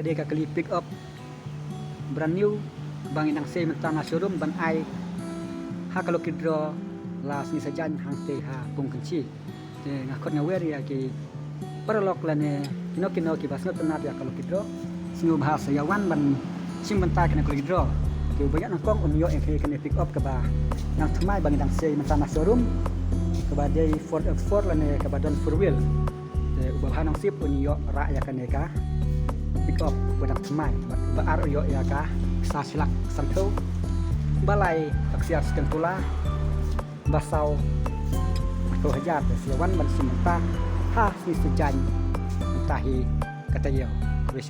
kadai ka kali pick up brand new bang inang se mentana showroom ban ai ha kalau kidro la sni sajan hang te ha pung KYNSHI te ngakot ngawer ya ki paralok lane kino ki basnot tenat ya kalau kidro snu bahasa yawan ban sim benta kena kalau kidro ki banyak nangkong unyo yang kena pick up ke ba nang thmai bang inang se mentana showroom ke ba dei Ford X4 lane ke ba don 4 wheel te ubah nang sip unyo ra ya kaneka pick up budak thmai ba ar yo ya ka sa silak santo balai taksiar sekentula basau ko hajar siawan ban simenta ha si sejan tahi kata yo wis